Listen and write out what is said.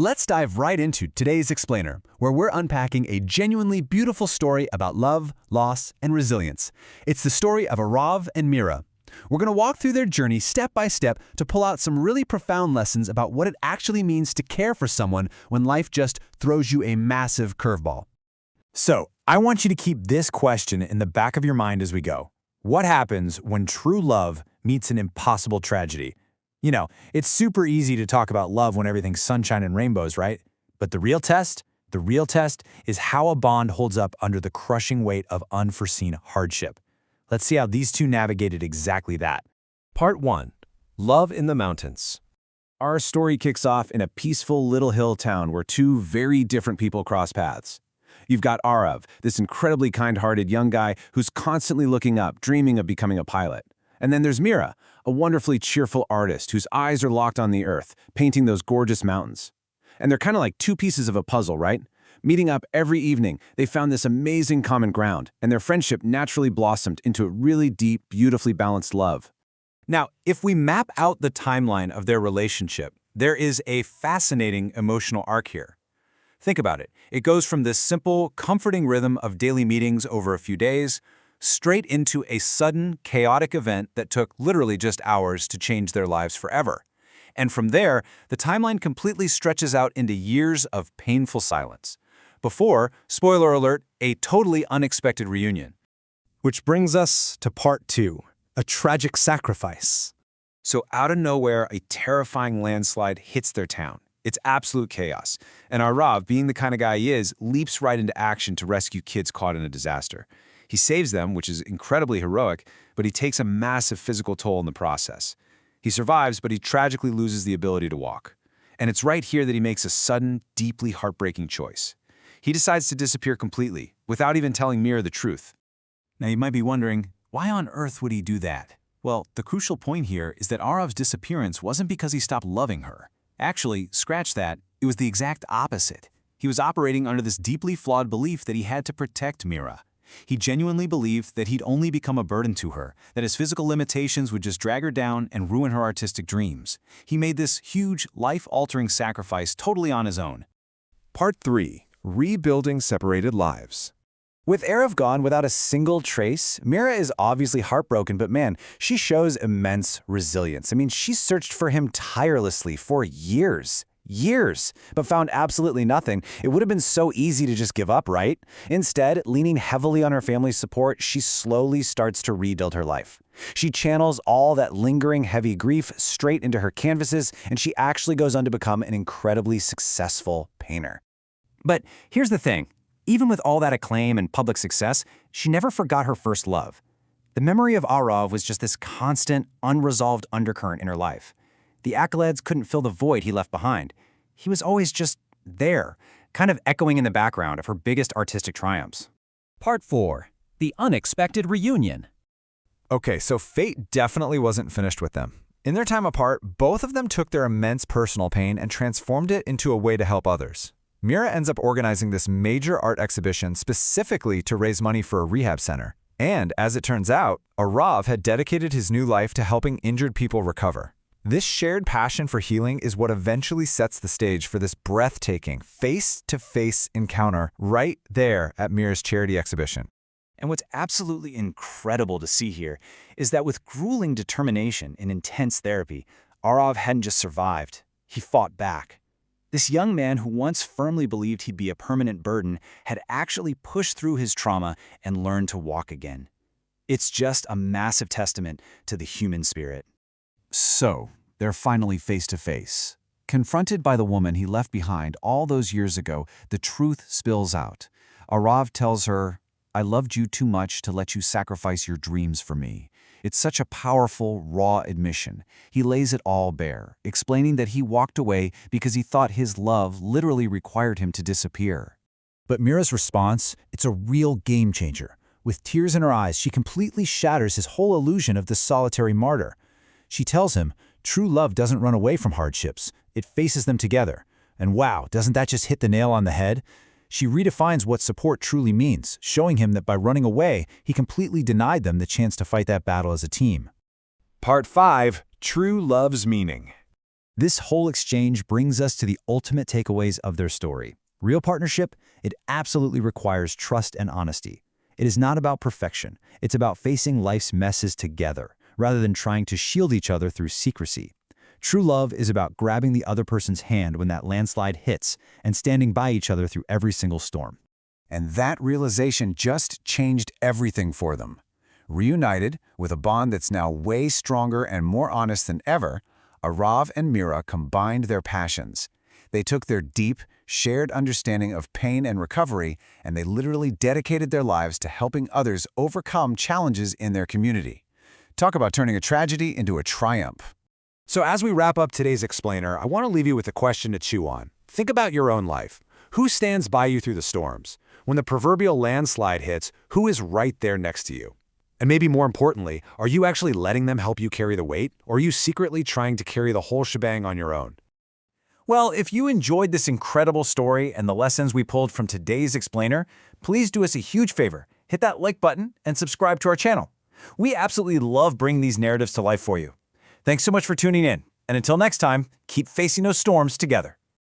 Let's dive right into today's explainer, where we're unpacking a genuinely beautiful story about love, loss, and resilience. It's the story of Aarzu and Mira. We're going to walk through their journey step by step to pull out some really profound lessons about what it actually means to care for someone when life just throws you a massive curveball. So, I want you to keep this question in the back of your mind as we go. What happens when true love meets an impossible tragedy? You know, it's super easy to talk about love when everything's sunshine and rainbows, right? But the real test is how a bond holds up under the crushing weight of unforeseen hardship. Let's see how these two navigated exactly that. Part 1. Love in the Mountains. Our story kicks off in a peaceful little hill town where two very different people cross paths. You've got Aarzu, this incredibly kind-hearted young guy who's constantly looking up, dreaming of becoming a pilot. And then there's Mira, a wonderfully cheerful artist whose eyes are locked on the earth, painting those gorgeous mountains. And they're kind of like two pieces of a puzzle, right? Meeting up every evening, they found this amazing common ground, and their friendship naturally blossomed into a really deep, beautifully balanced love. Now, if we map out the timeline of their relationship, there is a fascinating emotional arc here. Think about it. It goes from this simple, comforting rhythm of daily meetings over a few days, straight into a sudden, chaotic event that took literally just hours to change their lives forever. And from there, the timeline completely stretches out into years of painful silence. Before, spoiler alert, a totally unexpected reunion. Which brings us to part 2, a tragic sacrifice. So out of nowhere, a terrifying landslide hits their town. It's absolute chaos. And Aarzu, being the kind of guy he is, leaps right into action to rescue kids caught in a disaster. He saves them, which is incredibly heroic, but he takes a massive physical toll in the process. He survives, but he tragically loses the ability to walk. And it's right here that he makes a sudden, deeply heartbreaking choice. He decides to disappear completely, without even telling Mira the truth. Now you might be wondering, why on earth would he do that? Well, the crucial point here is that Aarzoo's disappearance wasn't because he stopped loving her. Actually, scratch that, it was the exact opposite. He was operating under this deeply flawed belief that he had to protect Mira. He genuinely believed that he'd only become a burden to her, that his physical limitations would just drag her down and ruin her artistic dreams. He made this huge, life-altering sacrifice totally on his own. Part 3. Rebuilding Separated Lives. With Aarzoo gone without a single trace, Mira is obviously heartbroken, but man, she shows immense resilience. I mean, she searched for him tirelessly for years, but found absolutely nothing. It would have been so easy to just give up, right? Instead, leaning heavily on her family's support, she slowly starts to rebuild her life. She channels all that lingering heavy grief straight into her canvases, and she actually goes on to become an incredibly successful painter. But here's the thing. Even with all that acclaim and public success, she never forgot her first love. The memory of Aarzu was just this constant, unresolved undercurrent in her life. The accolades couldn't fill the void he left behind. He was always just there, kind of echoing in the background of her biggest artistic triumphs. Part 4. The Unexpected Reunion. Okay, so fate definitely wasn't finished with them. In their time apart, both of them took their immense personal pain and transformed it into a way to help others. Mira ends up organizing this major art exhibition specifically to raise money for a rehab center. And as it turns out, Aarzu had dedicated his new life to helping injured people recover. This shared passion for healing is what eventually sets the stage for this breathtaking, face-to-face encounter right there at Mira's charity exhibition. And what's absolutely incredible to see here is that with grueling determination and intense therapy, Aarzu hadn't just survived, he fought back. This young man who once firmly believed he'd be a permanent burden had actually pushed through his trauma and learned to walk again. It's just a massive testament to the human spirit. So, they're finally face to face. Confronted by the woman he left behind all those years ago, the truth spills out. Aarzu tells her, "I loved you too much to let you sacrifice your dreams for me." It's such a powerful, raw admission. He lays it all bare, explaining that he walked away because he thought his love literally required him to disappear. But Mira's response, it's a real game changer. With tears in her eyes, she completely shatters his whole illusion of the solitary martyr. She tells him, true love doesn't run away from hardships, it faces them together. And wow, doesn't that just hit the nail on the head? She redefines what support truly means, showing him that by running away, he completely denied them the chance to fight that battle as a team. Part 5. True Love's Meaning. This whole exchange brings us to the ultimate takeaways of their story. Real partnership, it absolutely requires trust and honesty. It is not about perfection. It's about facing life's messes together, rather than trying to shield each other through secrecy. True love is about grabbing the other person's hand when that landslide hits and standing by each other through every single storm. And that realization just changed everything for them. Reunited, with a bond that's now way stronger and more honest than ever, Aarzu and Mira combined their passions. They took their deep, shared understanding of pain and recovery, and they literally dedicated their lives to helping others overcome challenges in their community. Talk about turning a tragedy into a triumph. So as we wrap up today's explainer, I want to leave you with a question to chew on. Think about your own life. Who stands by you through the storms? When the proverbial landslide hits, who is right there next to you? And maybe more importantly, are you actually letting them help you carry the weight, or are you secretly trying to carry the whole shebang on your own? Well, if you enjoyed this incredible story and the lessons we pulled from today's explainer, please do us a huge favor. Hit that like button and subscribe to our channel. We absolutely love bringing these narratives to life for you. Thanks so much for tuning in, and until next time, keep facing those storms together.